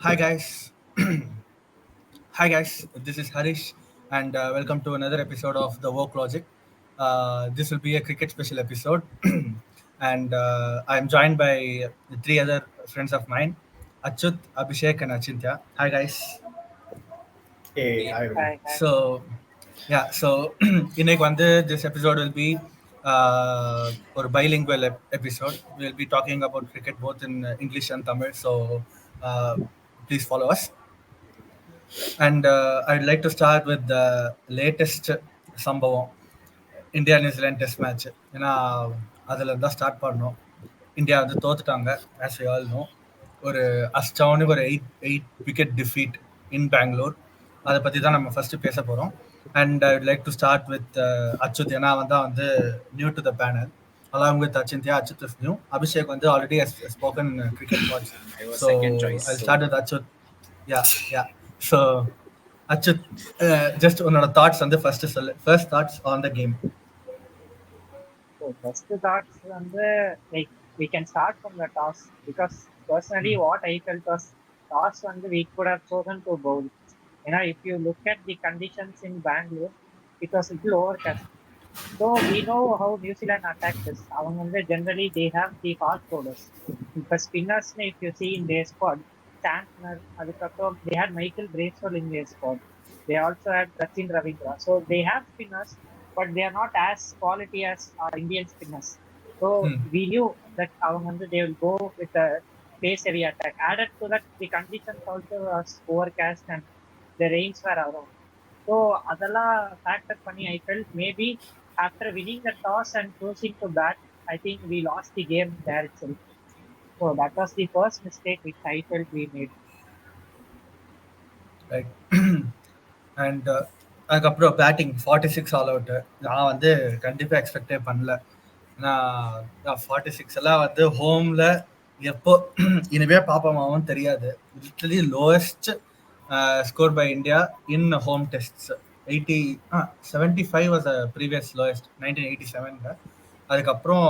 Hi guys, hi guys. This is Harish, and welcome to another episode of the Work Logic. This will be a cricket special episode, and I'm joined by three other friends of mine, Achut, Abhishek, and Achintya. Hi guys. Hey, hi everyone. Hi, hi. So so இன்னைக்கு வந்து this episode will be ஒரு bilingual episode. We'll be talking about cricket both in English and Tamil. So uh, please follow us. And I'd like to start with the latest சம்பவம் India New Zealand test match. ஏன்னா அதில் இருந்தால் start பண்ணோம். India வந்து தோத்துட்டாங்க as we all know. ஒரு அஸ்டவுனுக்கு ஒரு eight wicket defeat in Bengaluru. அதை பற்றி தான் நம்ம ஃபஸ்ட்டு பேச போகிறோம். And I like to start with Achyut. ஏன்னா அவன் தான் வந்து new to the panel. Along with Achintya, Achut is new. Abhishek வந்து already has spoken cricket pods. I was So second choice. I'll start with Achut. Yeah, yeah. So Achut, just உன்னோட thoughts வந்து first சொல்லு. First thoughts on the game. So first thoughts on like we can start from the toss because personally what I felt was toss we could have chosen to bowl. If you look at the conditions in Bangalore, it was little overcast. So we know how New Zealand attack is. Generally they have the fast bowlers. The spinners, if you see in their squad, Santner, they had Michael Bracewell in their squad. They also had Sachin Ravindra. So they have spinners, but they are not as quality as our Indian spinners. So we knew that they will go with a pace heavy attack. Added to that, the conditions also was overcast and the rains were around. So adala factor பண்ணி I felt maybe after winning the toss and choosing to bat, I think we lost the game there itself. So that was the first mistake which I felt we made. Right. And அதுக்கப்புறம் batting 46 all out. நான் வந்து கண்டிப்பாக எக்ஸ்பெக்டே பண்ணல. ஏன்னா 46 எல்லாம் வந்து ஹோமில் எப்போ இனிமே பார்ப்போமாவும் தெரியாது. Literally lowest score by India in home tests. 75 was previous lowest 1987. அதுக்கப்புறம்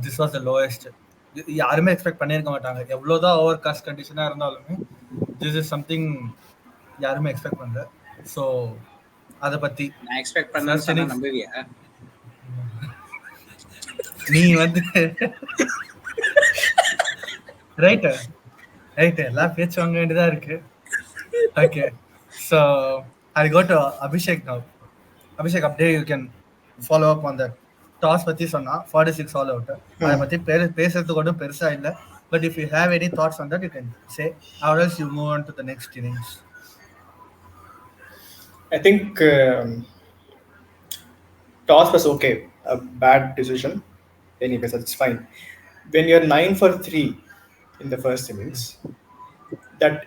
திஸ் வாஸ் த லோயஸ்ட். யாருமே எக்ஸ்பெக்ட் பண்ணியிருக்க மாட்டாங்க. எவ்வளோதான் ஓவர் காஸ்ட் கண்டிஷனாக இருந்தாலுமே திஸ் இஸ் சம்திங் யாருமே எக்ஸ்பெக்ட் பண்ணல. ஸோ அதை பற்றி நான் எக்ஸ்பெக்ட் பண்ணேன்னு சொன்னா நம்புவியா? நீ வந்து ரைட்டு ரைட்டு எல்லாம் பேச்சு வாங்க வேண்டியதாக இருக்கு. Okay, so I go to Abhishek now. Abhishek, அப்படியே you can follow up on that. Toss பற்றி சொன்னால் 46 ஆல் அவுட். அதை பற்றி பேசுறதுக்கு ஒன்றும் பெருசாக இல்லை. But if you have any thoughts on that you can say, or else you move on to the next innings. I think toss was okay. A bad decision. Anyways, that's fine. When you're 9 for 3 in the first innings, that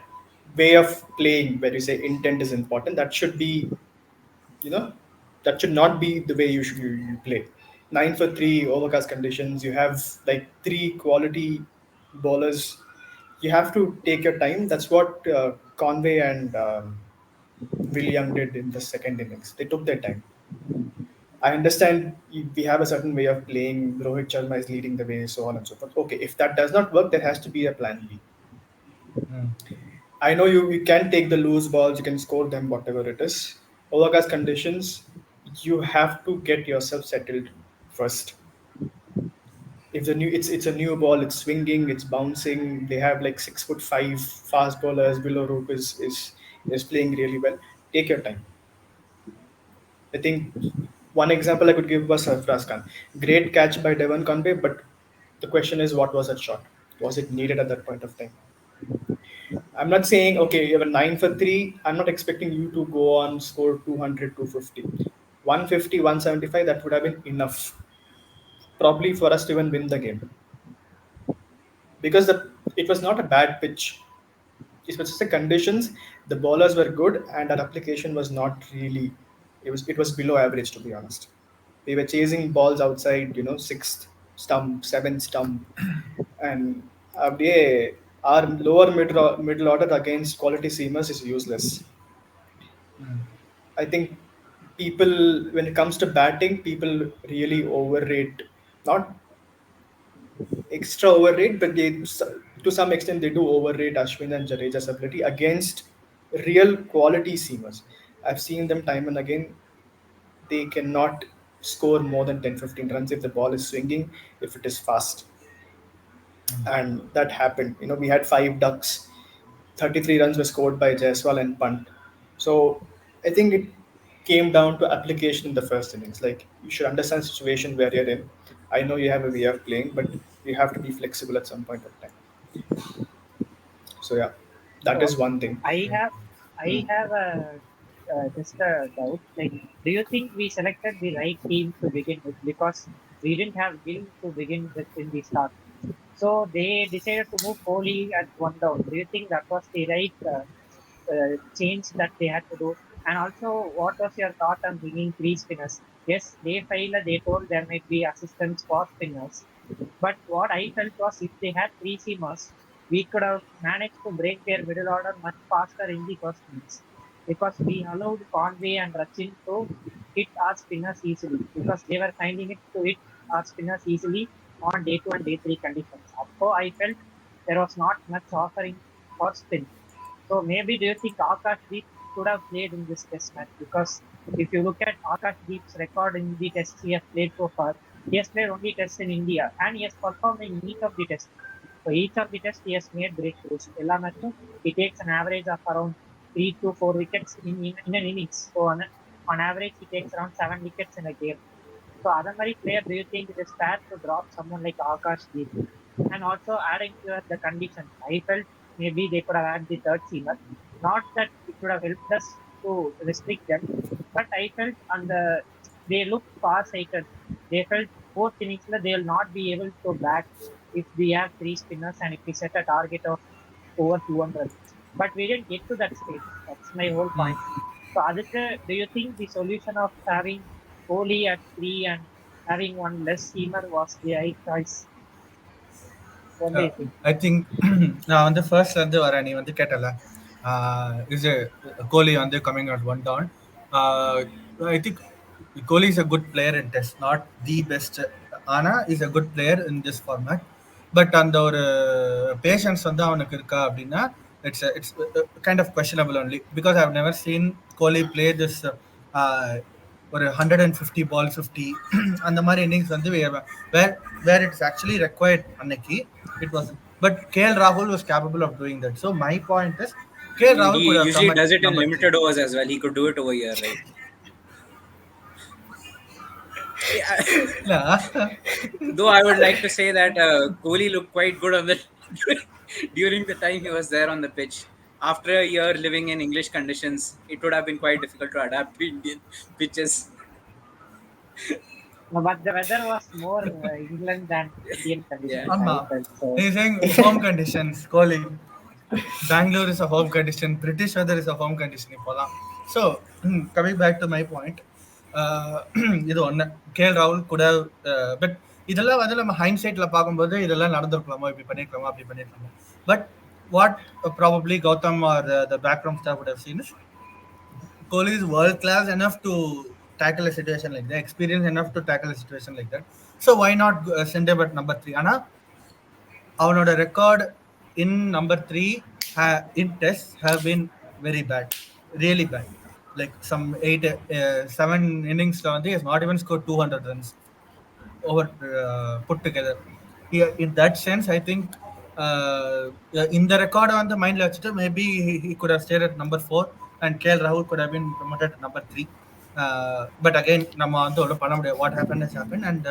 way of playing where you say intent is important, that should be, that should not be the way you play. 9 for 3, overcast conditions, you have like 3 quality bowlers. You have to take your time. That's what Conway and Will Young did in the second innings. They took their time. I understand we have a certain way of playing. Rohit Sharma is leading the way, so on and so forth. Okay, if that does not work, there has to be a plan B. I know you can take the loose balls, you can score them, whatever it is. Overcast conditions, you have to get yourself settled first. If it's a new ball, it's swinging, it's bouncing. They have like 6'5" fast bowlers. Below Roop is playing really well. Take your time. I think one example I could give was Sarfraz Khan. Great catch by Devon Conway, but the question is, what was that shot? Was it needed at that point of time? I'm not saying, okay, you have a 9 for 3. I'm not expecting you to go on, score 200, 250. 150, 175, that would have been enough. Probably for us to even win the game. Because it was not a bad pitch. It was just the conditions. The bowlers were good, and our application was not really. It was below average, to be honest. We were chasing balls outside, sixth stump, seventh stump, and our lower middle order against quality seamers is useless. I think people, when it comes to batting, people really overrate, not extra overrate, but they to some extent they do overrate Ashwin and Jadeja's ability against real quality seamers. I've seen them time and again. They cannot score more than 10-15 runs if the ball is swinging, if it is fast. And that happened. We had 5 ducks, 33 runs were scored by Jaiswal and Punt. So I think it came down to application in the first innings. Like, you should understand the situation where you're in. I know you have a way of playing, but you have to be flexible at some point of time. So yeah, that So is one thing. I have Hmm. I have a just a doubt. Like, do you think we selected the right team to begin with? Because we didn't have Gill to begin with in the start. So they decided to move Kohli at one down. Do you think that was the right change that they had to do? And also, what was your thought on bringing three spinners? Yes, they failed. They told there might be assistants for spinners. But what I felt was if they had three seamers, we could have managed to break their middle order much faster in the first innings because we allowed Conway and Rachin to hit our spinners easily because they were finding it to hit our spinners easily on day 2 and day 3 conditions. So I felt there was not much offering for spin. So maybe do you think Akash Deep should have played in this test match? Because if you look at Akash Deep's record in the tests he has played so far, he has played only tests in India and he has performed in each of the tests. So each of the tests he has made breakthroughs. Ella matchum, he takes an average of around 3 to 4 wickets in an innings. So on average, he takes around 7 wickets in a game. So Adamari player, do you think it is fair to drop someone like Akash Deep? And also adding to the conditions, I felt maybe they could have had the third seamer. Not that it would have helped us to restrict them, but I felt on the they looked far sighted. They felt fourth innings they will not be able to bat if we have three spinners and if we set a target of over 200. But we didn't get to that stage. That's my whole point. So Aditya, do you think the solution of having Kohli at three and having one less seamer was the right choice? What do Uh, you think? I think நான் வந்து first வந்து வர நீ வந்து கேட்டல இது கோலி வந்து coming at one down I think Kohli is a good player in test not the best ஆனா is a good player in this format but அந்த ஒரு பேஷன்ஸ் வந்து அவனுக்கு இருக்கா அப்படின்னா it's kind of questionable only because I have never seen Kohli play this ஒரு 150 ball 50 அந்த மாதிரி இன்னிங்ஸ் வந்து where where it's actually required அன்னைக்கு இட் வாஸ் பட் கேஎல் ராகுல் was capable of doing that so my point is KL ராகுல் He could have come usually at does it in number three. limited overs as well. He could do it over here, right? Yeah. Yeah. Though I would like to say that Kohli looked quite good on the during the time he was there on the pitch. After a year living in English conditions, it would have been quite difficult to adapt to Indian pitches. No, but the weather was more England than Indian Yeah. conditions, I Amma. felt. So He's saying home conditions, Kohli. Bangalore is a home condition. British weather is a home condition. So, coming back to my point, இது ஒன்று KL ராகுல் கூட but இதெல்லாம் வந்து நம்ம hind பார்க்கும்போது இதெல்லாம் நடந்திருக்கலாமா இப்படி பண்ணிருக்கலாமா அப்படி பண்ணிருக்கலாமா but what probably Gautam are the background staff would have seen is Kohli is world class enough to tackle a situation like that, experienced enough to tackle a situation like that. So why not send him at number 3? ஆனா அவனோட record in number three in test have been very bad really bad like some 7 இன்னிங்ஸ்ல வந்து is not even score 200 runs over put together. In that sense, I think in the record on the mind maybe he could have stayed at number 4 and KL Rahul could have been promoted to number 3. But again, what happened has happened, and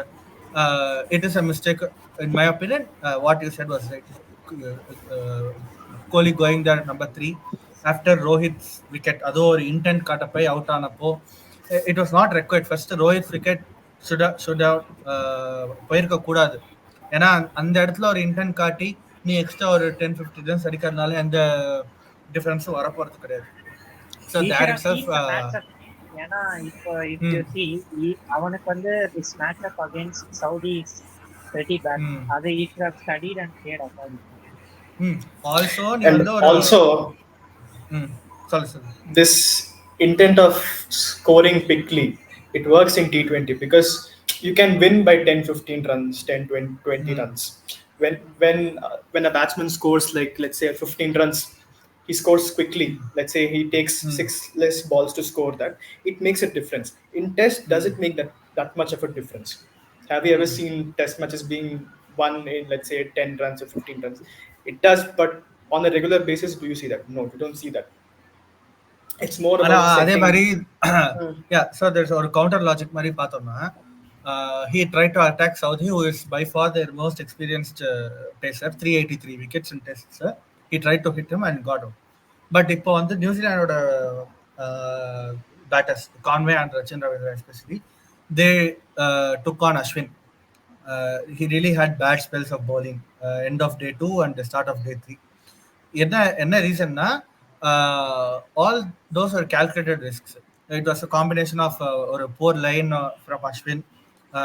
it is a mistake in my opinion. What you said was right. Kohli going there at number 3 after Rohit's wicket. அதோ ஒரு intend காட்ட போய் out ஆனப்போ it was not required. First Rohit's wicket should have போயிருக்க கூடாது ஏன்னா அந்த இடத்துல ஒரு இன்டென்ட் காட்டி நீ எக்ஸ்ட்ரா ஒரு 10-15 ரன்ஸ் அடிக்கிறதுனால எந்த டிஃபரன்ஸும் வரப்போறது கிடையாது so he should there it have self seen the matchup. ஏன்னா இப்போ if you see அவனுக்கு வந்து this matchup against Saudi is pretty bad. அதை he should have studied and played accordingly. Also நீ And வந்து ஒரு also, சொல்லு this intent of scoring quickly, it works in T20 because you can win by 10-15 runs, 10-20 runs. when a batsman scores, like let's say 15 runs, he scores quickly. Let's say he takes Hmm. six less balls to score that. It makes a difference. In test, does Hmm. it make that much of a difference? Have you ever seen test matches being won in, let's say, 10 runs or 15 runs? It does, but on a regular basis, do you see that? No, you don't see that. It's more ஆனா about அதே setting. மாதிரி Hmm. Yeah so there's ஒரு counter logic மாதிரி பார்த்தோம்னா he tried to attack Saudi, who is by far their most experienced pacer, 383 wickets in tests. He tried to hit him and got out. பட் இப்போ வந்து நியூசிலாண்டோட batters Conway and Rachin Ravindra especially they took on Ashwin. He really had bad spells of bowling end of day 2 and the start of day 3. என்ன என்ன ரீசன்னா all those are calculated risks. It was a combination of ஒரு poor line from Ashwin.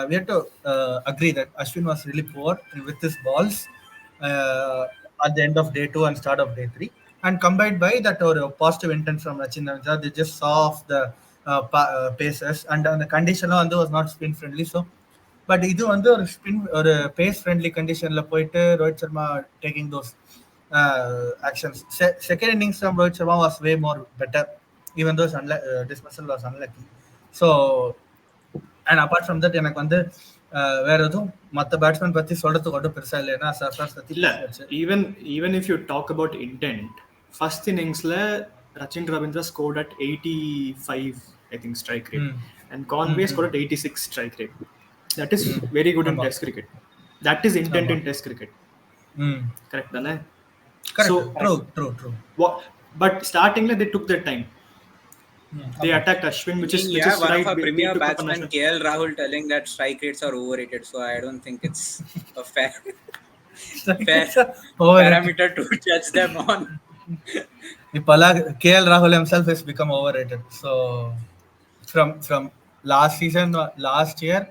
We have to agree that Ashwin was really poor with his balls uh, at the end of day 2 and start of day 3, and combined by that or positive intent from Rachin Ravindra, they just saw off the paces, and the condition was not spin friendly. So but இது வந்து ஒரு spin ஒரு base friendly கண்டிஷன்ல போயிட்டு Rohit Sharma taking those actions. Second innings from Rohit Sharma was way more better, even though dismissal was unlucky. So, and apart from that, எனக்கு வந்து வேற எதுவும் மற்ற பேட்ஸ்மேன் பத்தி சொல்றதுக்கு ஒன்றும் பெருசா இல்லை. ஏன்னா சர்ஃபாஸ் பத்தி இல்ல, பேசியாச்சு. even if you talk about intent, first inningsல Rachin Ravindra scored at 85, I think, strike rate, ம் and Conway ம் scored at 86 strike rate. That is ம் very good in ஆமா test cricket. That is intent ஆமா in test cricket. ம் Correct தானே? So correct true Correct. True true what, but startingல they took their time. They ஆமா attacked Ashwin, I which is mean, you which is have one of right. our They premier took up an batsmen, Ashwin. KL Rahul, telling that strike rates are overrated. So I don't think it's a fair fair strikers are overrated. parameter to judge them on. இப்போல்லாம் KL Rahul himself has become overrated. So from last season, last year,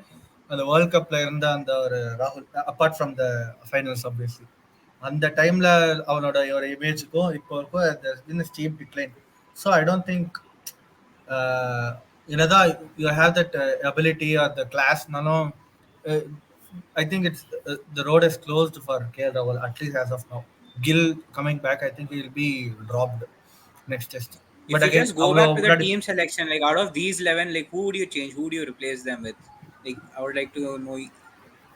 அந்த world கப்ல இருந்த அந்த ஒரு ராகுல், apart from the finals obviously, அந்த டைம்ல அவனோட ஒரு இமேஜுக்கும் இப்போ இருக்கும் steep decline. So I don't think என்னதான் you have that ability or the கிளாஸ்னாலும் I think it's the road is closed for KL ராகுல், at least as of now. Gill coming back, I think he will be dropped next test. If but you again just go அவ்வளோ back to the முன்னாடி team selection, like out of these 11, like who would you change? Who do you replace them with? Like I would like to know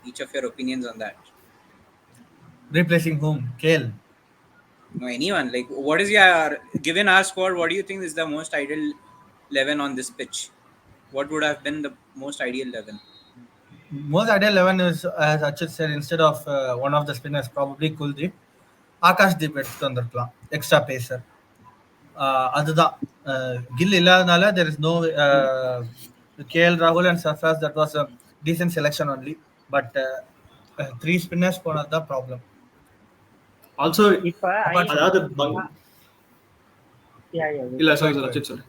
each of your opinions on that. replacing whom? KL. No, anyone. Like what is your given our squad? What do you think is the most ideal 11 on this pitch? What would have been the most ideal 11? Most ideal 11 is, as Achit said, instead of one of the spinners, probably Kuldeep, Akashdeep எடுத்துட்டு வந்திருக்கலாம், extra pacer. அதுதான் கில் இல்லாதனால there is no KL ராகுல் and Sarfaraz. That was a decent selection only. But three spinners போனது தான் problem. Also, இப்ப ஐ apart from அதாவது யா யா இல்ல, sorry, Rachit, sorry.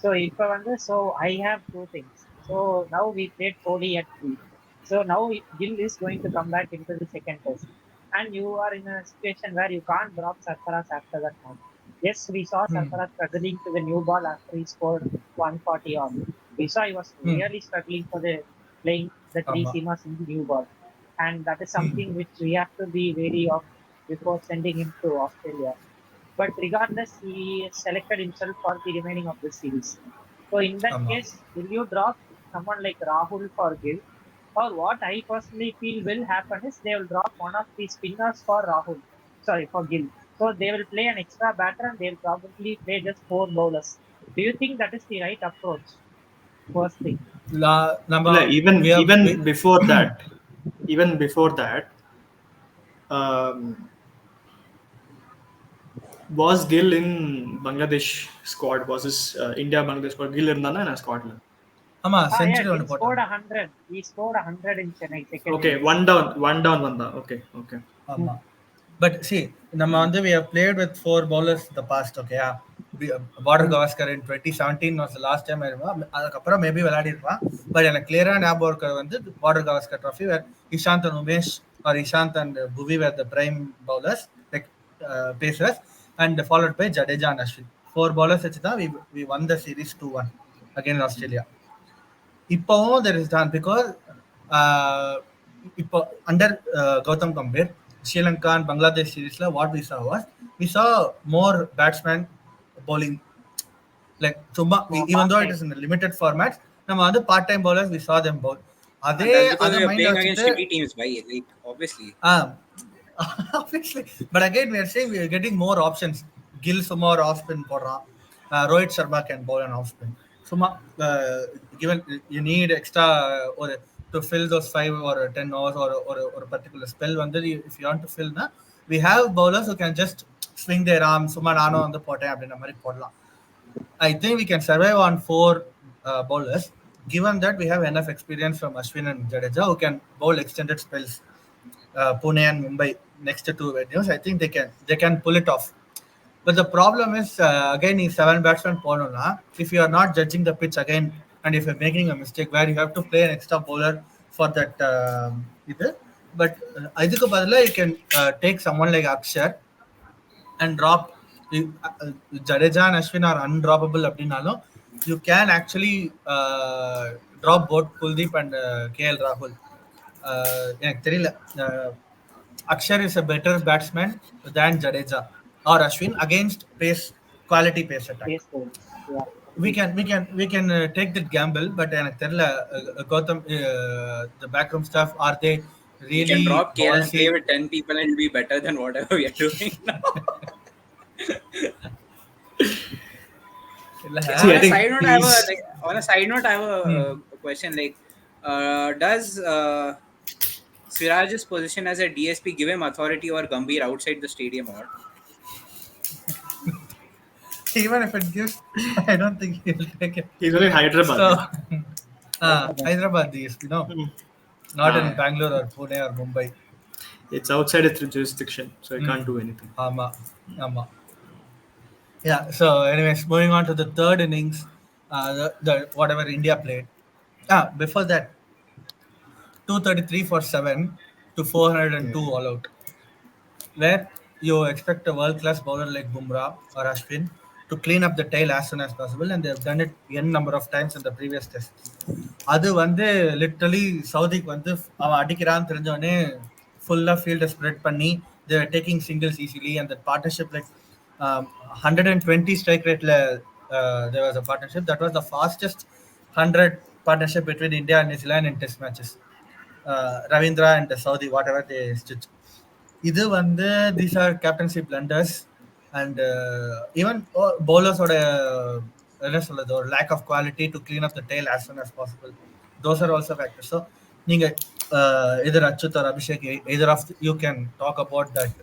So இப்ப வந்து so I have two things. So now we played Kohli at 3. So now Gill is going to come back into the second test. And you are in a situation where you can't drop Sarfaraz after that now. Yes, we saw Sarfaraz struggling to the new ball after he scored 140 on. We saw he was really struggling for the playing the three ஆமா. seamers in the new ball. And that is something which we have to be wary of before sending him to Australia. But regardless, he selected himself for the remaining of the series. So in that ஆமா. case, will you drop someone like Rahul for Gill? Or what I personally feel will happen is they will drop one of the spinners for Rahul. Sorry, for Gill. So they will play an extra batter and they'll probably play just 4 bowlers. Do you think that is the right approach? First thing. நம்ம இல்ல, even we have even before that, even before that, um, was Gill in Bangladesh squad? Was his India Bangladesh squad? Gill இருந்தானா நான் ஸ்குவாட்ல? ஆமா Ah, yeah, century Gill ஒன்று scored போட்டாங்க. 100. He scored 100 in Chennai second Okay, innings. one down வந்தா. Okay, okay. ஆமா. But see, நம்ம வந்து we have played with four bowlers in the past, okay? Border Gavaskar in 2017 was the last time I remember. அதுக்கப்புறம் maybe விளையாடி இருப்பான். But எனக்கு கிளியரா ஞாபகம் இருக்கிறது வந்து Border Gavaskar trophy where Ishant and Umesh or Ishant and Bhuvi were the prime bowlers, like pacers, and followed by Jadeja and Ashwin. Four bowlers வச்சு தான் we won the series 2-1 against Australia. இப்போவும் there is done because இப்போ under Gautam Gambhir, Sri Lanka and Bangladesh series la what we saw more batsmen bowling like சும்மா even though it part-time. is in a limited format நம்ம வந்து part time bowlers we saw them bowl அதே That's because அதை we are மைண்ட்ல playing against வச்சுட்டு shitty teams, by like obviously. obviously but again we are saying we are getting more options Gill சும்மா ஒரு off spin போடுறான் Rohit Sharma can bowl an off spin சும்மா given you need extra ஒரு to fill those 5 or 10 hours or particular spell வந்து if you want to fill na we have bowlers who can just swing their arms சும்மா நானும் வந்து போட்டேன் அப்படின்ற மாதிரி போடலாம் I think we can survive on 4 bowlers, given that we have enough experience from Ashwin and Jadeja who can bowl extended spells. Pune and Mumbai next to 2 venues, I think they can pull it off. But the problem is again, is 7 batsmen போனோம்னா if you are not judging the pitch again and if you're making a mistake where you have to play an extra bowler for that இது but இதுக்கு பதிலா you can take someone like Akshar and drop Jadeja and Ashwin are undroppable அப்படின்னாலும் you can actually drop both Kuldeep and KL Rahul. எனக்கு தெரியல Akshar is a better batsman than Jadeja or Ashwin against pace quality pace attack. Pace bowls. Yeah, We can take that gamble, but எனக்கு தெரியல Gautam the backroom staff are they We can really drop KL and ballsy? play with 10 people and it'll be better than whatever we are doing now. இல்ல See, on I a think side note, I have a he's like on a side note, I have a question. Like, does Siraj's position as a DSP give him authority or Gambhir outside the stadium or? even if it gives, I don't think he'll take it. he's only Hyderabad. So, Hyderabad. Hyderabad is, not in Ah, Bangalore or Pune or Mumbai. it's outside its jurisdiction, so I can't do anything. Ama, ama. Yeah. So, anyways, moving on to the third innings, the whatever India played. Before that, 233 for 7 to 402 all out. Where you expect a world class bowler like Bumrah or Ashwin to clean up the tail as soon as possible, and they've done it n number of times in the previous tests. அது வந்து literally சவுதிக்கு வந்து அவன் அடிக்கிறான்னு தெரிஞ்சவொடனே ஃபுல்லாக ஃபீல்டை spread பண்ணி there taking singles easily அந்த partnership like 120 strike ரேட்டில் there was a partnership that was the fastest 100 partnership between India and New Zealand in test matches. Ravindra and Saudi, whatever they stitch. இது வந்து these are captaincy blunders and even bowlers ஓட என்ன சொல்றது ஒரு lack of quality to clean up the tail as soon as possible. Those are also factors. So நீங்க either Achyut or Abhishek, either of you can talk about that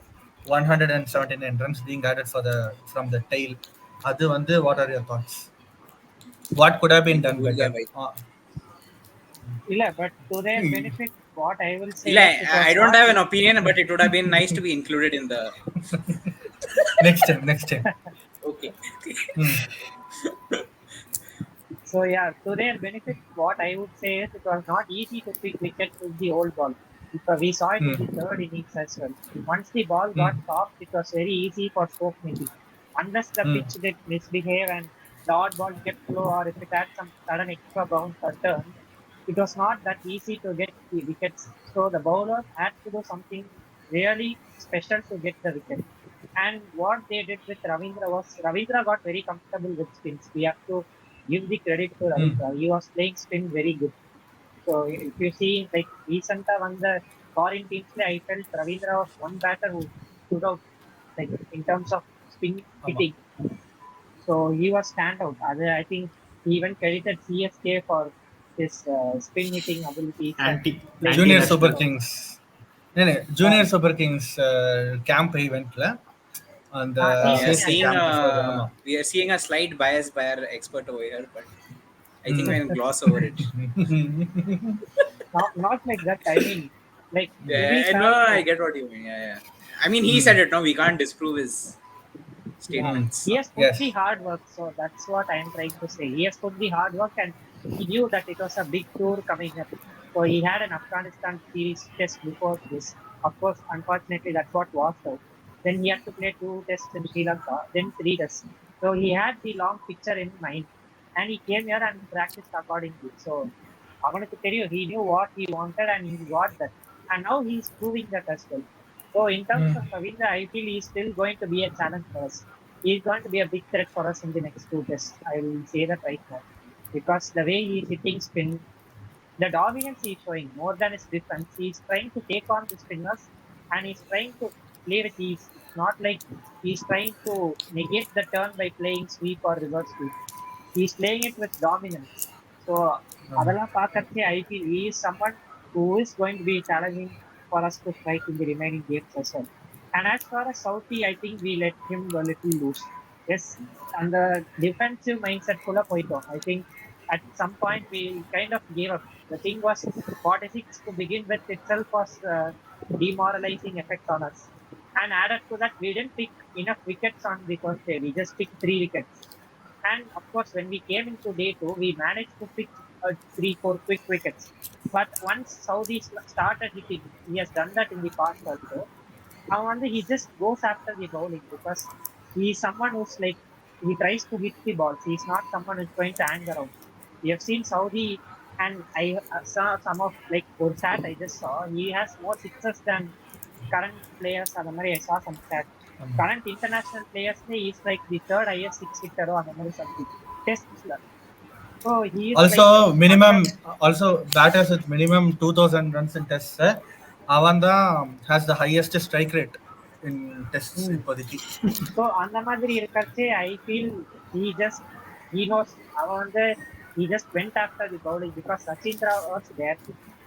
179 runs being added from the tail. அது வந்து what are your thoughts? What could have been Like, done भूल गया better? भाई. Yeah, but to their benefit, what I will say Illa, is it was I don't not have an opinion, but it would have been nice to be included in the. Next time. Okay. so yeah, to their benefit, what I would say is it was not easy to pick wickets with the old ball. Because we saw it in the third innings as well. Once the ball got soft, it was very easy for stroke making. Unless the pitch did misbehave and the odd ball kept low, or if it had some sudden extra bounce or turn, it was not that easy to get the wickets. So the bowlers had to do something really special to get the wicket. And what they did with Ravindra was Ravindra got very comfortable with spins. We have to give the credit to Ravindra. He was playing spin very good. So if you see, like recent one the foreign teams, I felt Ravindra was one batter who stood out, like in terms of spin hitting. So he was standout. I think he even credited CSK for his spin hitting abilities and Anti playing Junior very Super national. well. Kings. Junior Super Kings camp eventல அந்த He We are yeah, CSK seeing camp exactly. before என்னமா we are seeing a slight bias by our expert over here, but I think we can gloss over it. Not like that. I mean, like to be Yeah, no, fair, I get what you mean. Yeah. I mean, he said it. No, we can't disprove his yeah, statements. he has put Yes. the hard work. So that's what I am trying to say. He has put the hard work, and he knew that it was a big tour coming up. So he had an Afghanistan series test before this. Of course, unfortunately, that's what washed out. Then he had to play 2 tests in Sri Lanka, then 3 tests. So he had the long picture in mind, and he came here and practiced accordingly. So அவனுக்கு தெரியும் he knew what he wanted and he got that. and now he's proving that as well. So in terms Mm. of Ravindra, I feel he's still going to be a challenge for us. He's going to be a big threat for us in the next two tests. I will say that right now. Because the way he's hitting spin, the dominance he's showing more than his defense, he's trying to take on the spinners and he's trying to play with ease. It's not like he's trying to negate the turn by playing sweep or reverse sweep. He's playing it with dominance. So அதெல்லாம் பார்க்கறதுக்கே I feel he is someone who is going to be challenging for us to strike in the remaining games as well. And as far as Southey, I think we let him a little loose. Yes, and the defensive mindset full of Poito. I think at some point we kind of gave up. The thing was 46 to begin with itself was demoralizing effect on us. And added to that, we didn't pick enough wickets on the first day. We just picked three wickets. And of course, when we came into day two, we managed to pick three, four quick wickets. But once Saudi started hitting, he has done that in the past also. I wonder he just goes after the bowling because he's someone who's like he tries to hit the balls. He's not someone who's going to hang around. We have seen Saudi, and I saw some of like ஒரு stat I just saw. He has more sixes than current players. அந்த மாதிரி I saw some stat. Current international players, he is like the third highest six hitter அந்த மாதிரி something. Testல. So he is like Also, one of minimum also batters with minimum 2000 runs in tests. Avanda has the highest strike rate in tests in hmm. Padiki. So அந்த மாதிரி இருக்கறச்சே I feel he just he knows அவன் வந்து he just went after the bowling because Sachindra was there.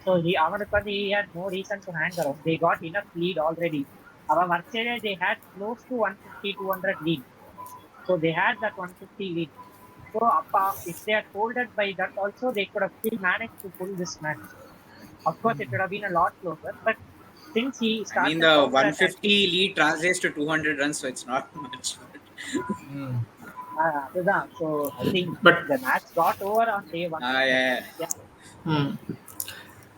So அவனுக்கு வந்து he had no reason to hang around. They got enough lead already. அவன் வர்ச்சையிலே they had close to 150, 200 lead. So they had that 150 lead. So if they had folded by that also, they could have still managed to pull this match. Of course, it would have been a lot closer, but since he I mean, started the counter attacking, 150 lead translates to 200 runs, so it's not much. But Mm. அதுதான். So I think But the match got over on day one. yeah. Yeah, hmm.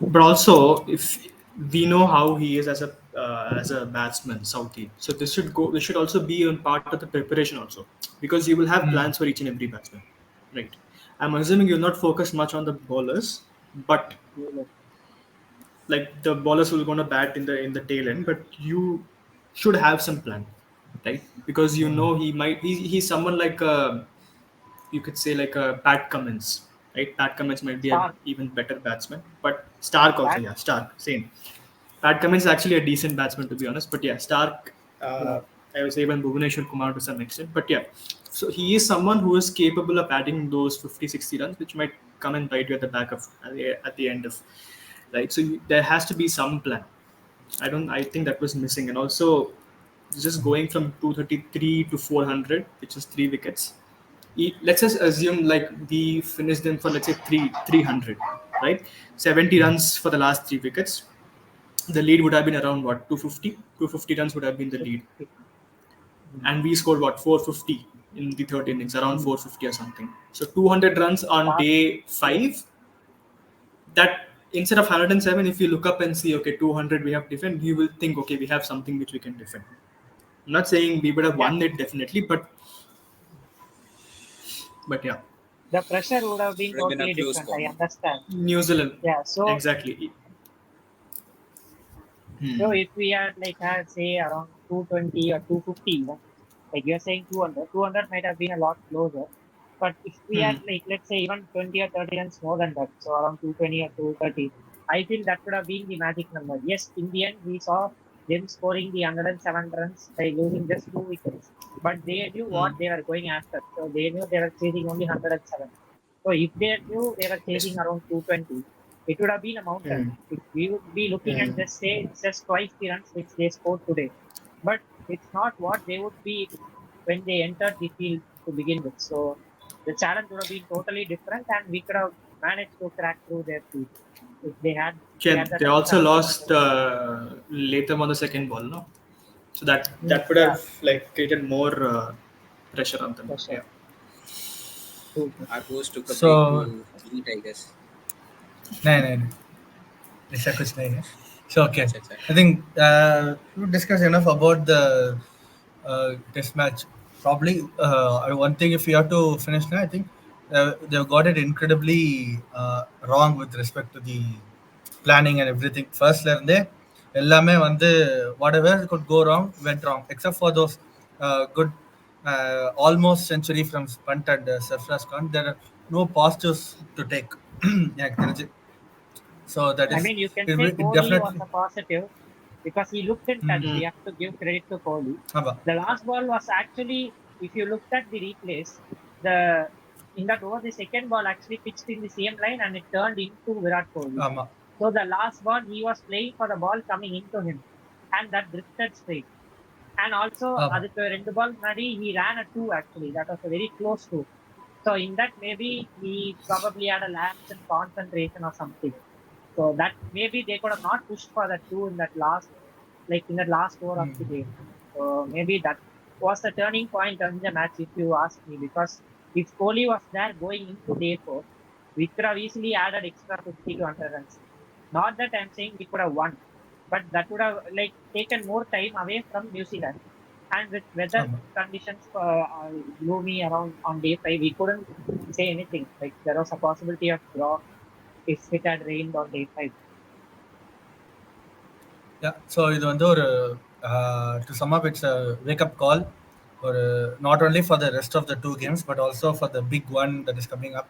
But also, if we know how he is as a batsman, Southey, so this should go. This should also be a part of the preparation also, because you will have Mm. plans for each and every batsman, right? I'm assuming you'll not focus much on the bowlers, but you like the bowlers will gonna bat in the tail end, but you should have some plan, right? Because you know he's someone like you could say like a Pat Cummins, right? Pat Cummins might be a Stark, even better batsman, but Stark also, that, yeah, Stark, same. Pat Cummins is actually a decent batsman to be honest, but yeah, Stark. yeah, I would say even Bhuvaneshwar Kumar to some extent, but yeah, so he is someone who is capable of adding those 50, 60 runs, which might come and bite you at the back of at the end of, right? So there has to be some plan. I think that was missing, and also just going from 233 to 400, which is three wickets. Let's just assume like we finished them for let's say 300, right? 70 runs for the last three wickets. The lead would have been around what, 250? 250 runs would have been the lead, and we scored what, 450 in the third innings, around 450 or something. So 200 runs on Stark, day yeah, five. That instead of 107, if you look up and see okay 200 we have defend, you will think okay we have something which we can defend. I'm not saying we would have yeah. won it definitely, but yeah, The pressure would have been Would have been a totally close different. I call. understand. New Zealand, Yeah, so exactly. so Hmm. if we had like had say around 220 or 250, like you're saying 200, 200 might have been a lot closer. But if we Hmm. had like let's say even 20 or 30 runs more than that, so around 220 or 230, I feel that would have been the magic number. Yes, in the end we saw them scoring the 107 runs by losing just two wickets. But they knew what Hmm. they were going after. So they knew they were chasing only 107. So if they knew they were Yes. chasing around 220, it would have been a mountain. Hmm. We would be looking Hmm. and just say it's just twice the runs which they scored today. But it's not what they would be when they entered the field to begin with. So the challenge would have been totally different, and we could have managed to crack through their field if they Yeah, had that they also chance on lost both sides. Latham on the second ball, no? So that would Yeah, have like created more pressure on them. for sure. Yeah. True. Our host took a break So, to eat, I guess. नहीं नहीं नहीं ऐसा कुछ नहीं है. So okay, Acha, acha. I think we discussed enough about the test match. Probably one thing if we have to finish now, I think they've got it incredibly wrong with respect to the planning and everything. Firstல இருந்தே எல்லாமே வந்து whatever could go wrong went wrong except for those good almost century from Punt and Surfraz Khan. There are no positives to take. எனக்கு தெரிஞ்சு. So that I is mean, you can it, say it Kohli was definitely. a positive because he looked in touch. We have to give credit to Kohli. ஆமா The last ball was actually, if you looked at the replays, the in that over the second ball actually pitched in the same line and it turned into Virat Kohli. ஆமா So the last ball he was playing for the ball coming into him, and that drifted straight. And also ஆமா அதுக்கு ரெண்டு பால் முன்னாடி he ran a two actually. That was a very close two. So in that maybe he probably had a lapse in concentration or something. So that maybe they could have not pushed for that two in that last, like in the last over of the game. So maybe that was the turning point in the match, if you ask me. Because if Kohli was there going into day four, we could have easily added extra 50 to 100 runs. Not that I'm saying we could have won, but that would have like taken more time away from New Zealand. And with weather ஆமா conditions gloomy around on day five, we couldn't say anything. Like there was a possibility of draw if it had rained on day five. Yeah, so இது வந்து ஒரு to sum up, it's a wake up call or not only for the rest of the two games but also for the big one that is coming up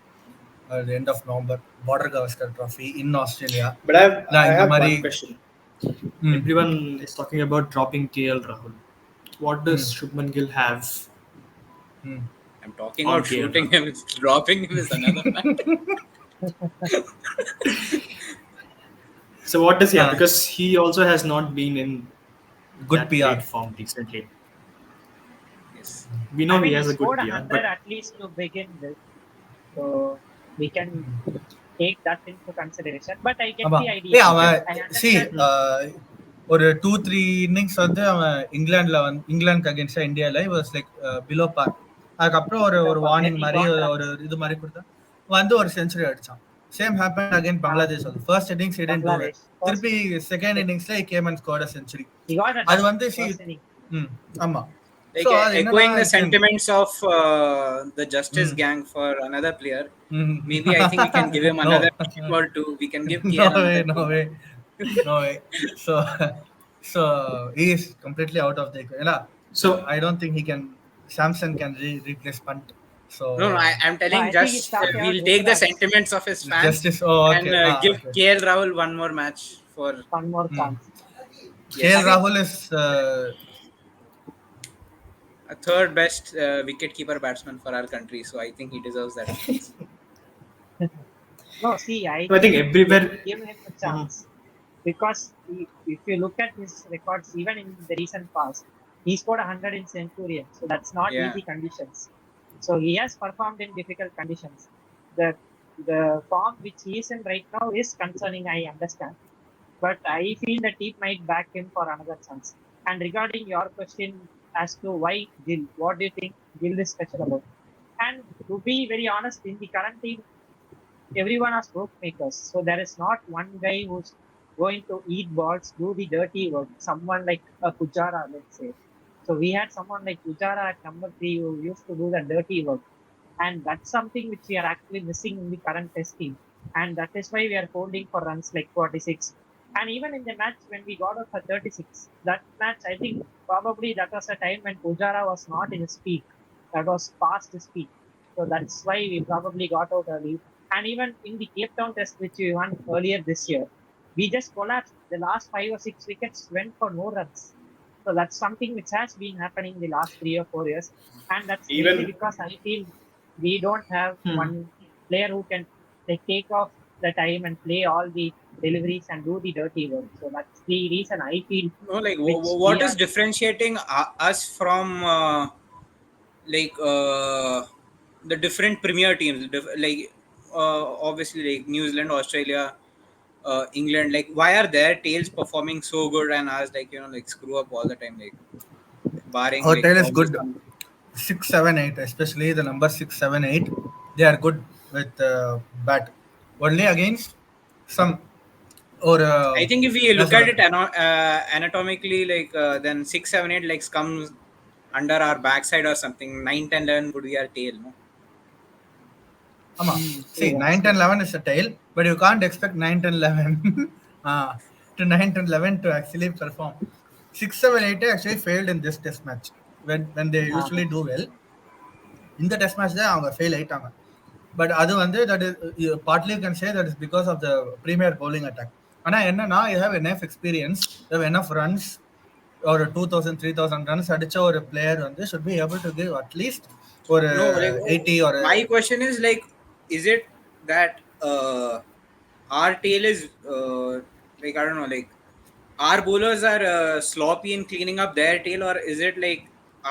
at the end of November, Border Gavaskar Trophy in Australia. But I இந்த have மாதிரி one question. ம், Everyone is talking about dropping KL Rahul. What does ம், Shubman Gill have ம். I'm talking on about KL shooting Rahul? him. It's dropping him is another matter. So what does he have? Ah, Because he also has not been in good that PR. great form recently. Yes. We I know he mean, he has a good scored PR, 100 but at least to begin with, so we can take that into consideration. But I get ஆமா the idea. okay. அவன் I C understand. ஒரு 2-3 innings வந்து அவன் இங்கிலாந்துக்கு அகேன்ஸ்டா இந்தியாவில் was like below பார். அதுக்கப்புறம் ஒரு Below ஒரு par. Then வார்னிங் he மாதிரி got ஒரு runs. இது மாதிரி கொடுத்தா வந்து ஒரு செஞ்சுரி அடிச்சான். Same happen again Uh, Bangladesh. வந்து first innings he didn't do well. Bangladesh. First, திருப்பி செகண்ட் like, இன்னிங்ஸ்ல he came and scored a century. he got a அது duck வந்து சி first inning. ம் ஆமா. ஸோ Like அது என்னன்னா echoing the it's sentiments of the Justice ம் gang for another player. ம் Maybe I think we can give him no another team or two. We can give no KL way another no team. way no way. So so he is completely out of the equation. So I don't think he can. Samson can replace Punt. So No, no, I'm No, telling I think it's just talking about we'll take the Ruturaj. sentiments of his fans justice. Oh, and okay. give Okay. KL Rahul one more match for One more Hmm. chance. I KL yes, mean, Rahul is. a third best wicket keeper batsman for our country. So I think he deserves that chance. no, see, I I think think we everywhere. give him a Mhm. chance because if you look at his records, even in the recent past, he scored 100 in Centurion. So that's not Yeah. easy conditions. So he has performed in difficult conditions. The the form which he is in right now is concerning, I understand. But I feel the team might back him for another chance. And regarding your question as to why Gill, what do you think Gill is special about? And to be very honest, in the current team, everyone are stroke makers. So there is not one guy who's going to eat balls, do the dirty work. Someone like a Pujara, let's say. So we had someone like Pujara at number three who used to do the dirty work. And that's something which we are actually missing in the current test team. And that is why we are holding for runs like 46. And even in the match when we got out for 36, that match, I think probably that was a time when Pujara was not in his peak. That was past his peak. So that's why we probably got out early. And even in the Cape Town test, which we won earlier this year, we just collapsed. The last 5 or 6 wickets went for no runs. So that's something which has been happening the last 3 or 4 years. And that's mainly Even because I feel we don't have hmm. one player who can like take off the time and play all the deliveries and do the dirty work. So that's the reason I feel No, like which we what is are differentiating us from like the different premier teams? Like obviously like New Zealand, Australia, England. Like why are their tails performing so good and us like like screw up all the time? Like barring Our like tail is probably good. some. 6, 7, 8, especially the number 6, 7, 8. They are good with bat. Only against some or I think if we என்ன look at it சொல்றது? anatomically, like then 6, 7, 8 like comes under our backside or something. 9, 10, 11 would be our tail, no? ஆமா. See, true, 9, that's 10, true. 11 is a tail, but you can't expect 9, 10, 11 to 9 to 11 to actually perform. 6, 7, 8 actually failed in this test match. When they usually do well, in the test match, they fail 8. But அது வந்து that is partly you can say that is because of the premier bowling attack. ஆனா என்னன்னா you have enough experience, you have enough runs, ஒரு 2000 3000 runs அடிச்ச ஒரு player வந்து should be able to give at least ஒரு No, like 80 or my question is like, is it that our tail is like, I don't know, like our bowlers are sloppy in cleaning up their tail, or is it like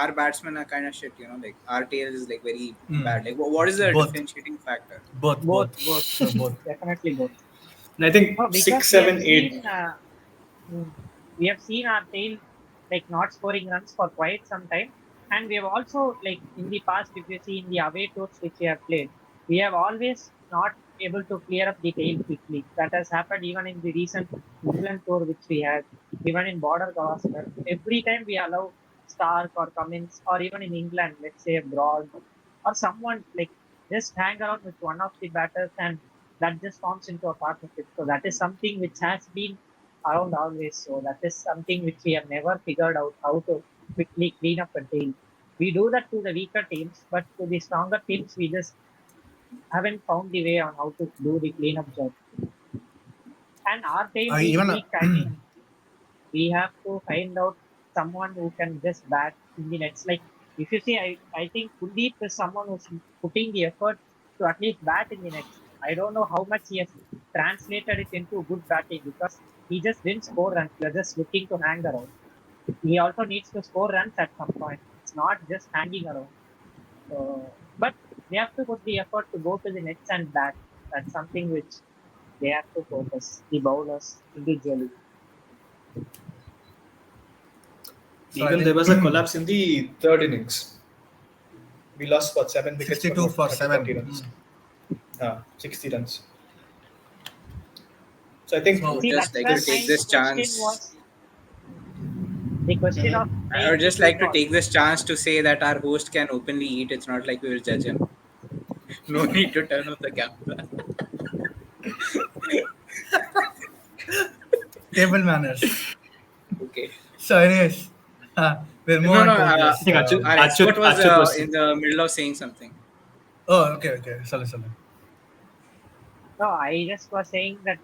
our batsmen are kind of shit? You know, like our tail is like very bad. Like, what is the both differentiating factor? both Both, both both, both. definitely both. And I think No, because six, we have seven, eight. seen mm, we have seen our tail like not scoring runs for quite some time, and we have also like in the past, if you see in the away tours which we have played, we have always not able to clear up the tail quickly. That has happened even in the recent England tour which we had, even in Border Gavaskar. Every time we allow Stark or Cummins, or even in England, let's say abroad, or someone like just hang around with one of the batters and that just forms into a partnership. So that is something which has been around always. So that is something which we have never figured out how to quickly clean up a team. We do that to the weaker teams, but to the stronger teams, we just haven't found the way on how to do the cleanup job. And our tail being Even weak, I mean, we have to find out someone who can just bat in the nets. Like if you see, I think Kuldeep is someone who's putting the effort to at least bat in the nets. I don't know how much he has translated it into good batting because he just didn't score runs. You're just looking to hang around. He also needs to score runs at some point. It's not just hanging around. So, but they have to put the effort to go to the nets and bat. That's something which they have to focus, the bowlers individually. so I Even there think was a collapse in the third innings. We lost what 7 wickets for 62 about for 30, 40 7. runs. 60 runs. So I I think would So See, just that's like where to take my this question chance. was. The question mhm. of I playing would the just new like to ball. take this chance to say that our host can openly eat. It's not like we will judge him. No need to turn off the camera. table manners. Okay. So anyways, we'll move No, on no. to I this. think Our expert was Achut was in the middle of saying something. Oh, okay, okay. Sorry. No, I just was saying that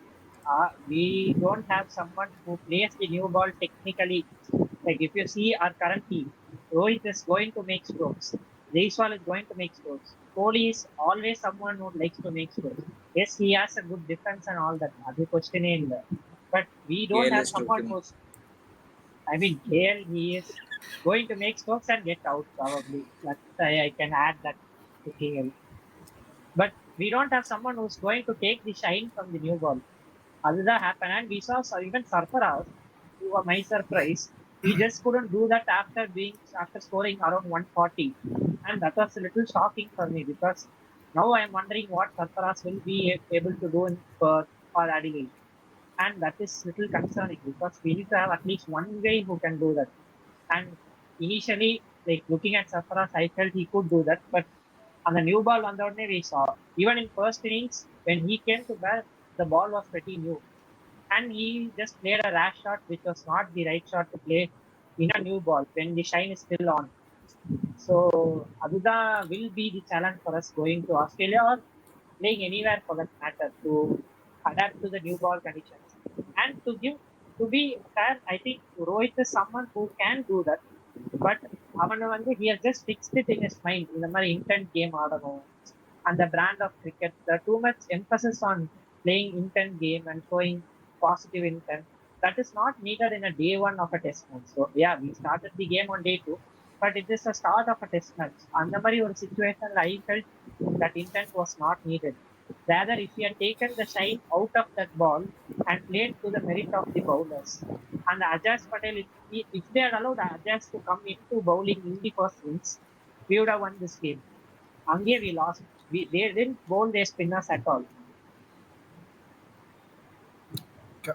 we don't have someone who plays the new ball technically. Like if you see our current team, Rohit is going to make strokes. Jaiswal is going to make strokes. Kohli is always someone who likes to make strokes. Yes, he has a good defense and all that. That's question in there. But we don't KL have is someone stroking. who's. I mean, Gale, he is going to make strokes and get out probably. That's I can add that to KL. But we don't have someone who's going to take the shine from the new ball. That happened, and we saw even Sarfaraz, to my surprise, he just couldn't do that after scoring around 140, and that was a little shocking for me because now I am wondering what Sarfaraz will be able to do in Perth or Adelaide, and that is little concerning because we need to have at least one guy who can do that. And initially, like looking at Sarfaraz, I felt he could do that, but on the new ball on the one we saw even in first innings when he came to bat, the ball was pretty new, and he just played a rash shot which was not the right shot to play in a new ball when the shine is still on. So Aduda will be the challenge for us going to Australia or playing anywhere for that matter to adapt to the new ball conditions. And to be fair, I think Rohit is someone who can do that. But he has just fixed it in his mind. In the மாதிரி intent game ஆடணும். And the brand of cricket, the too much emphasis on playing intent game and showing positive intent. That is not needed in a day one of a test match. So yeah, we started the game on day two, but it is the start of a test match. அந்த மாதிரி ஒரு situation I felt that intent was not needed. Rather, if he had taken the shine out of that ball and played to the merit of the bowlers, and Ajaz Patel, if they had allowed Ajaz to come into bowling in the first innings, we would have won this game. Again, we lost. They didn't bowl their spinners at all. So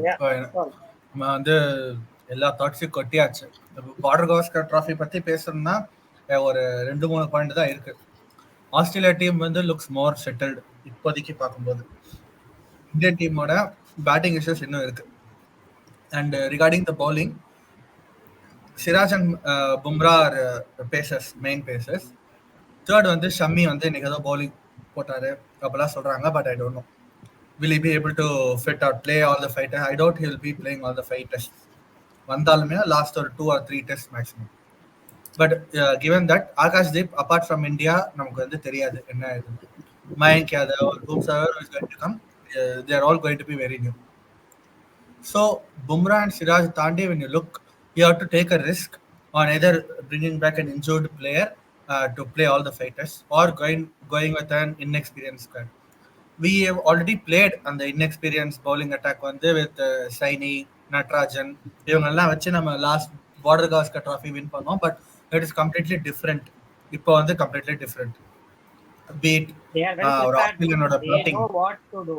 yeah, that's all. நம்ம வந்து எல்லா தாட்ஸையும் கொட்டியாச்சு. Border Gavaskar trophy பற்றி பேசணும்னா ஒரு 2-3 point தான் இருக்கு. ஆஸ்திரேலியா டீம் வந்து லுக்ஸ் மோர் செட்டில்டு இப்போதைக்கு பார்க்கும்போது. இந்தியன் டீமோட பேட்டிங் இஷ்யூஸ் இன்னும் இருக்கு. And regarding the bowling, Siraj and Bumrah are pacers, main pacers. Third வந்து ஷம்மி வந்து இன்னைக்கு ஏதோ bowling போட்டாரு அப்படிலாம் சொல்றாங்க. But I don't know will he be able to fit or play all the five tests. I doubt he will be playing all the five tests. வந்தாலுமே last ஒரு 2 or 3 test maximum. But given that Akash Deep apart from India நமக்கு வந்து தெரியாது என்ன இதுன்னு. Mayank Yadav or whomsoever is going to come, they are all going to be very new. So Bumrah and Siraj Tande, when you look, you have to take a risk on either bringing back an injured player to play all the fighters, or going with an inexperienced squad. We have already played on the inexperienced bowling attack வந்து with Saini, Natarajan இவங்கெல்லாம் வச்சு நம்ம last Border Gavaskar trophy win பண்ணோம். But it is completely different. இப்போ வந்து completely different. Beat They are well ஒரு prepared. ஆஸ்திரேலியனோட They batting. know what to do.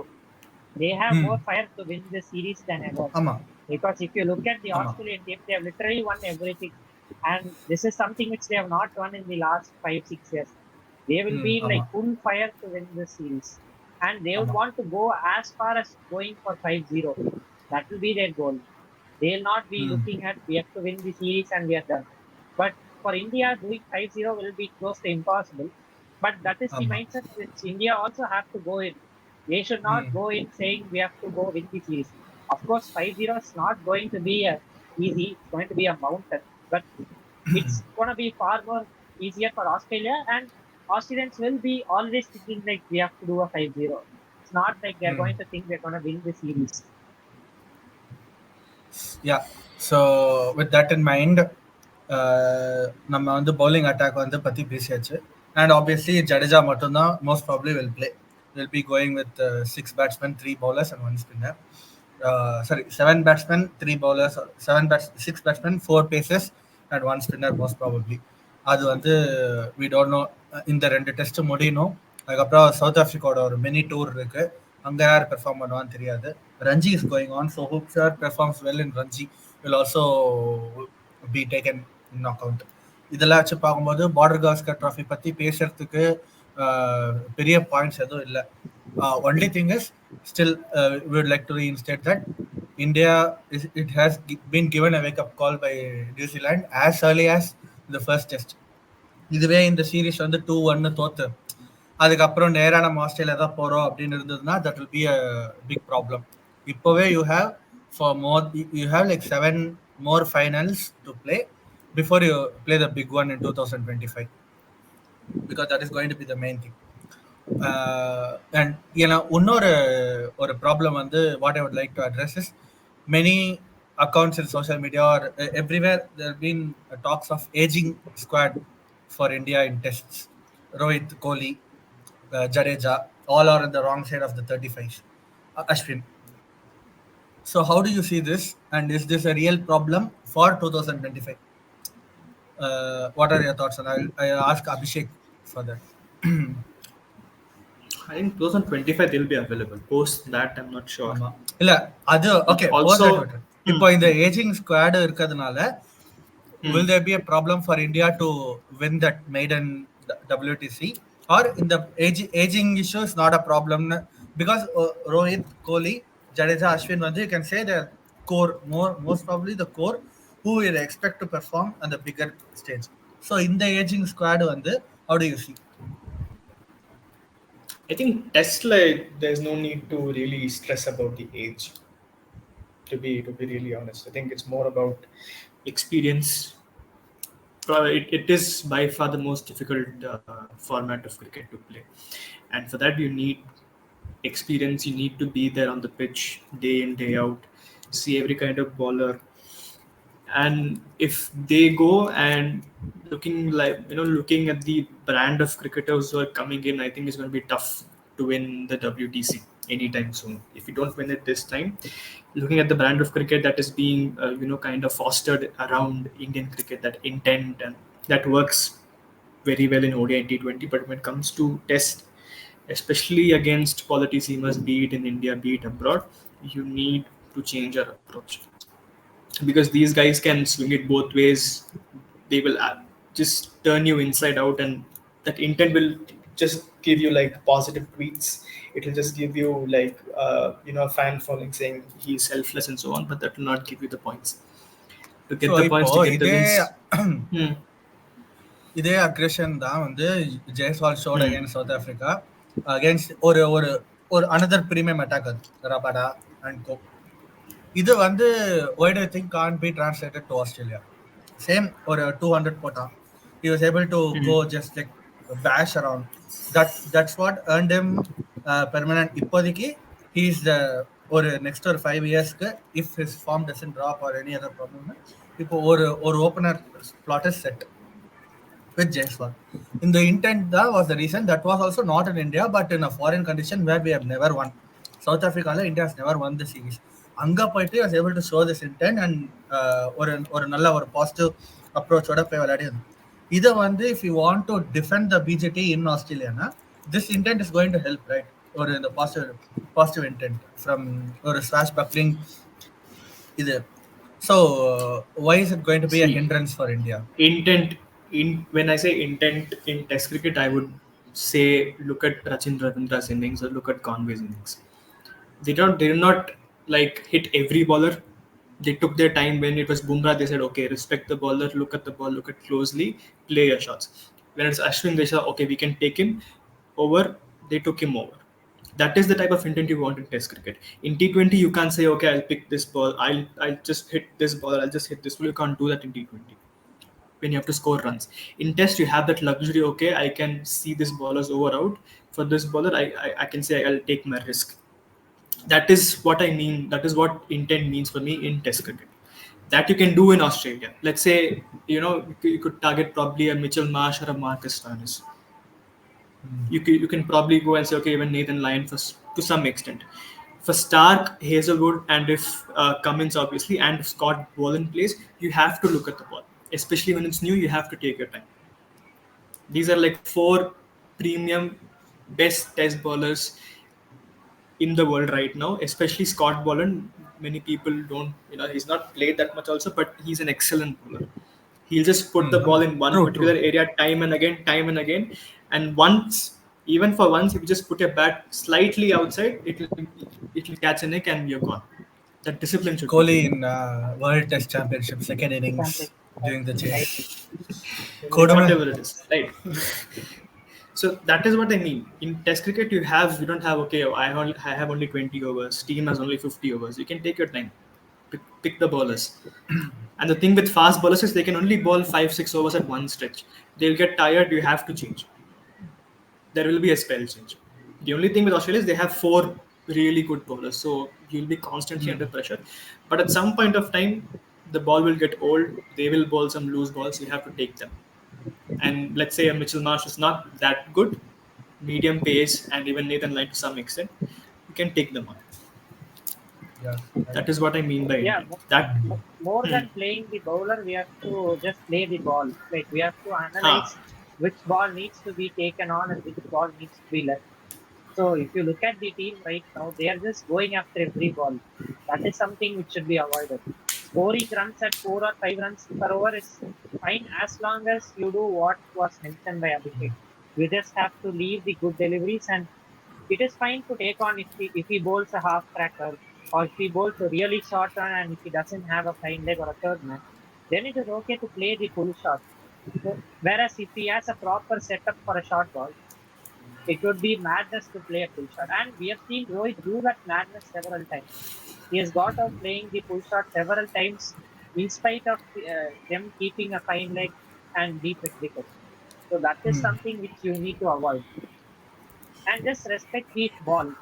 They have more fire to win the series than ever. ஆமா Because if you look at the ஆமா Australian team, they have literally won everything. And this is something which they have not won in the last 5-6 years. They will be ஆமா like full fire to win the series. And they would ஆமா want to go as far as going for 5-0. That will be their goal. They will not be looking at we have to win the series and we are done. But for India, doing 5-0 will be close to impossible. But that is the ஆமா mindset which India also have to go in. They should not go in saying we have to go win the series. Of course, 5-0 is not going to be easy. It's going to be a mountain. But it's going to be far more easier for Australia. And Australians will be always thinking like we have to do a 5-0. It's not like they're going to think they're going to win the series. Yeah. So with that in mind நம்ம வந்து bowling attack வந்து பற்றி பேசியாச்சு. And obviously Jadeja மட்டும்தான் most probably will be going with 6 batsmen, 3 bowlers and 1 spinner. Sorry, 7 batsmen, 3 bowlers, 6 batsmen, 4 pacers and 1 spinner most probably. அது வந்து we don't know. இந்த 2 test முடியணும். அதுக்கப்புறம் சவுத் ஆஃப்ரிக்காவோட ஒரு மினி டூர் இருக்கு. அங்கே யார் பெர்ஃபார்ம் பண்ணுவான்னு தெரியாது. Ranji is going on. So ஹூப்ஸ் யார் performs well in Ranji will also be taken in account. இதெல்லாம் வச்சு பார்க்கும்போது பார்டர் காஸ்கர் ட்ராஃபி பற்றி பேசுறதுக்கு பெரிய பாயிண்ட்ஸ் எதுவும் இல்லை. Only thing is still we would like to reinstate that India it has been given a wake-up call by New Zealand as early as the first test. இதுவே இந்த சீரீஸ் வந்து 2-1 தோத்து அதுக்கப்புறம் நேராக நம்ம ஆஸ்திரேலியா தான் போகிறோம் அப்படின்னு இருந்ததுன்னா that will be a big problem. இப்போவே you have like 7 more finals to play before you play the big one in 2025, because that is going to be the main thing. And இன்னொரு ஒரு problem வந்து what I would like to address is many accounts in social media or everywhere there have been talks of aging squad for India in tests. Rohit, Kohli, Jadeja, all are on the wrong side of the 35s. Ashwin. So how do you see this, and is this a real problem for 2025? What are your thoughts? And I'll ask Abhishek for that. I think 2025 they'll be available. Post that, I'm not sure. ஆமா இல்ல அது okay. Also, இப்போ இந்த ageing squad இருக்கிறதுனால will there be a problem for India to win that maiden WTC, or in the aging issue is not a problem because Rohit, Kohli, Jadeja, Ashwin வந்து you can say the core, most probably the core who will expect to perform on the bigger stage. So in the aging squad வந்து how do you see? I think test, like, there's no need to really stress about the age. To be really honest, I think it's more about experience. It is by far the most difficult format of cricket to play, and for that you need experience. You need to be there on the pitch day in day out, see every kind of bowler, and if they go and looking at the brand of cricketers who are coming in, I think it's going to be tough to win the WTC anytime soon. If you don't win it this time, looking at the brand of cricket that is being kind of fostered around Indian cricket, that intent, and that works very well in ODI and T20, but when it comes to test, especially against quality seamers, be it in India, be it abroad, you need to change your approach, because these guys can swing it both ways. They will just turn you inside out, and that intent will just give you like positive tweets. It will just give you like a fan following saying he's selfless and so on, but that will not give you the points. To so get the இப்போ points, to get the இதே wins. Hmm. இதே aggression தான் வந்து Jaiswal showed Hmm. Against South Africa against ஒரு ஒரு ஒரு another premium attacker Rabada and co. இது வந்து why to think can be translated to Australia? Same ஒரு 200 போட்டான். He was able to Hmm. go just like bash around. That's what earned him permanent. இப்போதைக்கு he is the ஒரு next ஒரு 5 இயர்ஸ்க்கு if his form doesn't drop or any other problem, இப்போ ஒரு ஒரு opener slot is set with Jaiswal. In the intent, that was the reason. That was also not in India, but in a foreign condition where we have never won. South Africa, India has never won the series. Anga Poitry was able to show this intent and ஒரு நல்ல ஒரு positive அப்ரோச்சோட போய் விளையாடி. இதை வந்து if you want to defend the BGT in Australia, this intent is going to help, right? Or in the positive intent from or a slash buckling either. So why is it going to be a See, hindrance for India? intent in when I say intent in Test cricket, I would say look at Rachin Ravindra's innings or look at Conway's innings. They did not like hit every bowler. They took their time. When it was Bumrah, they said, okay, respect the bowler, look at the ball, look at closely, play your shots. When it's Ashwin, they said, okay, we can take him over. They took him over. That is the type of intent you want in Test cricket. In T20, you can't say, okay, I'll pick this ball, I'll just hit this ball, I'll just hit this ball. You can't do that in T20 when you have to score runs. In Test, you have that luxury. Okay, I can see this bowler's over out. For this bowler, I can say I'll take my risk. That is what I mean. That is what intent means for me in Test cricket. That you can do in Australia. Let's say you could target probably a Mitchell Marsh or a Marcus Stoinis. You can probably go and say, okay, even Nathan Lyon to some extent. For Stark, Hazelwood, and if Cummins obviously, and if Scott Boland plays, you have to look at the ball. Especially when it's new, you have to take your time. These are like four premium best test bowlers in the world right now, especially Scott Boland. Many people don't, he's not played that much also, but he's an excellent bowler. He'll just put the ball in one True, particular true. area time and again. And once, even for once, if you just put your bat slightly outside, it will catch a nick and you're gone. That discipline should be there. Kohli in World Test Championship, second innings Championship, during the right? chase. Kodama. Whatever it is, right? So that is what I mean. In Test cricket, you don't have, okay, I have only 20 overs. Team has only 50 overs. You can take your time, pick the bowlers. And the thing with fast bowlers is they can only bowl 5-6 overs at one stretch. They'll get tired. You have to change. There will be a spell change. The only thing with Australia is they have four really good bowlers, so you'll be constantly under pressure. But at some point of time, the ball will get old. They will bowl some loose balls. You have to take them. And let's say a Mitchell Marsh is not that good, medium pace, and even Nathan Lyon to some extent, you can take them on. Yeah, right. That is what I mean by Yeah, intent. That, more hmm, than playing the bowler, we have to just play the ball. Like we have to ha, analyze which ball needs to be taken on and which ball needs to be left. So if you look at the team right now, they are just going after every ball. That is something which should be avoided. Scoring runs at 4 or 5 runs per over is fine as long as you do what was mentioned by Abhishek. You just have to leave the good deliveries, and it is fine to take on if he bowls a half cracker, or if he bowls a really short run and if he doesn't have a fine leg or a third man, then it is okay to play the full shot. So, whereas if he has a proper setup for a short ball, it would be madness to play a full shot. And we have seen Rohit do that madness several times. He has got out playing the full shot several times in spite of them keeping a fine leg and deep wicket. So that is something which you need to avoid. And just respect the ball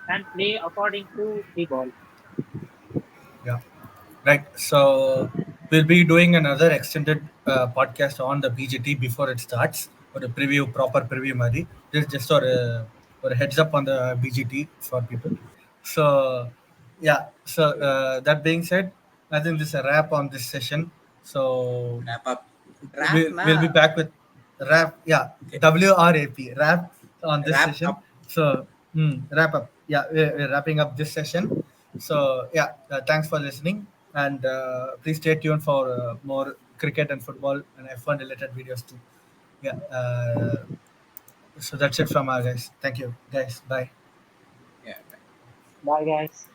and play according to the ball. Yeah, right. So we'll be doing another extended podcast on the BGT before it starts, or a preview, proper preview, Mari. Just or a heads up on the BGT for people. So yeah. So that being said, I think this is a wrap on this session. So Wrap up. Wrap we'll be na. back with wrap. Yeah, Okay. WRAP wrap on this Wrap session. up. So wrap up. Yeah, we're wrapping up this session. So yeah, thanks for listening, and please stay tuned for more cricket and football and F1 related videos too. Yeah. So that's it from our guys. Thank you, guys. Bye. Yeah. Right. Bye, guys.